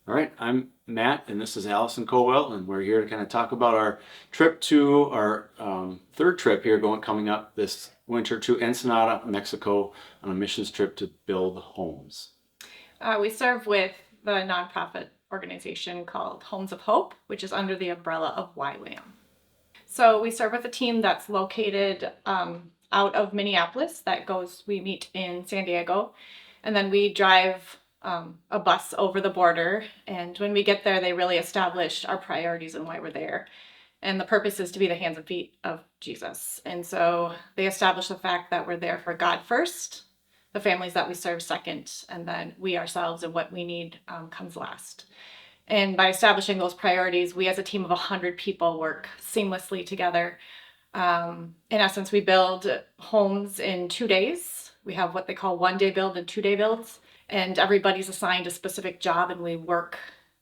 All right, I'm Matt, and this is Allison Coalwell, and we're here to kind of talk about our trip to our third trip here coming up this winter to Ensenada, Mexico, on a missions trip to build homes. We serve with the nonprofit organization called Homes of Hope, which is under the umbrella of YWAM. So we serve with a team that's located out of Minneapolis. We meet in San Diego, and then we drive a bus over the border. And when we get there, they really establish our priorities and why we're there. And the purpose is to be the hands and feet of Jesus. And so they establish the fact that we're there for God first, the families that we serve second, and then we ourselves and what we need comes last. And by establishing those priorities, we as a team of 100 people work seamlessly together. In essence, we build homes in 2 days. We have what they call 1 day build and 2 day builds. And everybody's assigned a specific job, and we work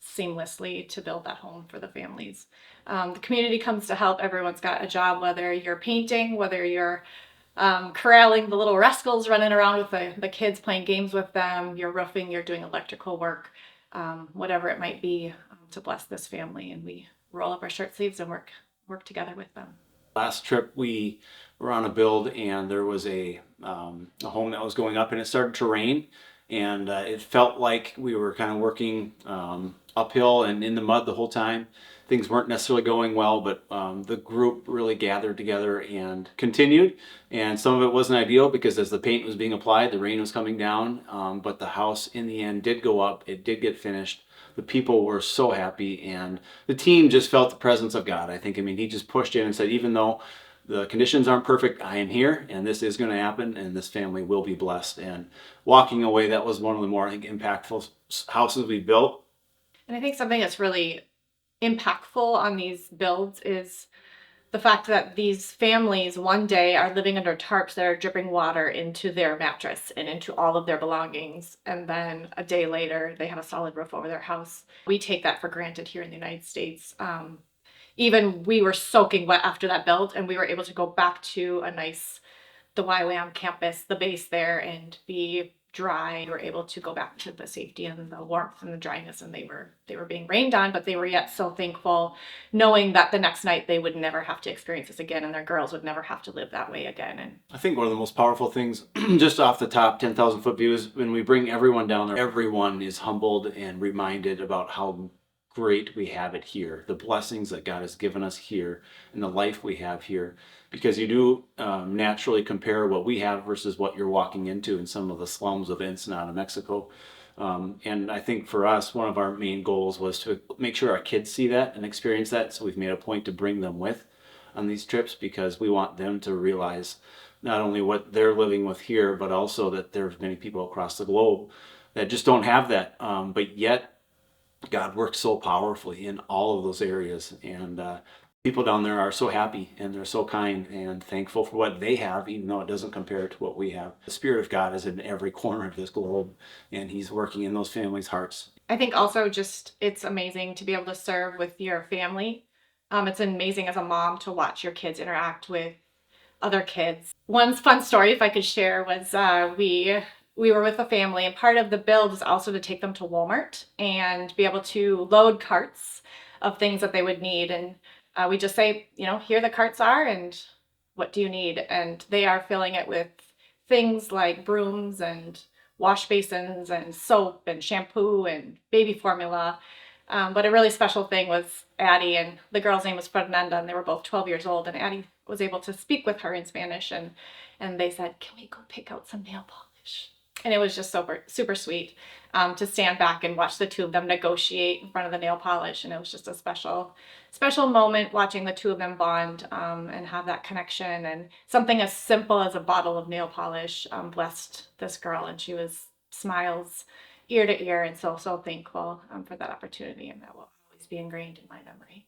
seamlessly to build that home for the families. The community comes to help. Everyone's got a job, whether you're painting, whether you're corralling the little rascals running around with the kids, playing games with them, you're roofing, you're doing electrical work, whatever it might be, to bless this family. And we roll up our shirt sleeves and work together with them. Last trip we were on a build, and there was a home that was going up, and it started to rain, and it felt like we were kind of working uphill and in the mud the whole time. Things weren't necessarily going well, but the group really gathered together and continued. And some of it wasn't ideal because as the paint was being applied, the rain was coming down. But the house in the end did go up. It did get finished. The people were so happy, and the team just felt the presence of God. I mean, he just pushed in and said, even though the conditions aren't perfect, I am here, and this is going to happen, and this family will be blessed. And walking away, that was one of the more, I think, impactful houses we built. And I think something that's really impactful on these builds is the fact that these families one day are living under tarps that are dripping water into their mattress and into all of their belongings. And then a day later, they have a solid roof over their house. We take that for granted here in the United States. Even we were soaking wet after that build, and we were able to go back to the YWAM campus, the base there, and be dry. We were able to go back to the safety and the warmth and the dryness, and they were being rained on, but they were yet so thankful, knowing that the next night they would never have to experience this again, and their girls would never have to live that way again. And I think one of the most powerful things, just off the top 10,000 foot view, is when we bring everyone down there, everyone is humbled and reminded about how great we have it here, the blessings that God has given us here, and the life we have here. Because you do naturally compare what we have versus what you're walking into in some of the slums of Ensenada, Mexico. And I think for us, one of our main goals was to make sure our kids see that and experience that. So we've made a point to bring them with on these trips because we want them to realize not only what they're living with here, but also that there's many people across the globe that just don't have that. But yet God works so powerfully in all of those areas. And people down there are so happy, and they're so kind and thankful for what they have, even though it doesn't compare to what we have. The Spirit of God is in every corner of this globe, and He's working in those families' hearts. I think also just it's amazing to be able to serve with your family. It's amazing as a mom to watch your kids interact with other kids. One fun story, if I could share, was we were with a family, and part of the build is also to take them to Walmart and be able to load carts of things that they would need. And we just say, here the carts are, and what do you need? And they are filling it with things like brooms and wash basins and soap and shampoo and baby formula. But a really special thing was Addie, and the girl's name was Fernanda, and they were both 12 years old. And Addie was able to speak with her in Spanish, and they said, "Can we go pick out some nail polish?" And it was just super, super sweet to stand back and watch the two of them negotiate in front of the nail polish. And it was just a special, special moment watching the two of them bond and have that connection. And something as simple as a bottle of nail polish blessed this girl, and she was smiles ear to ear, and so thankful for that opportunity, and that will always be ingrained in my memory.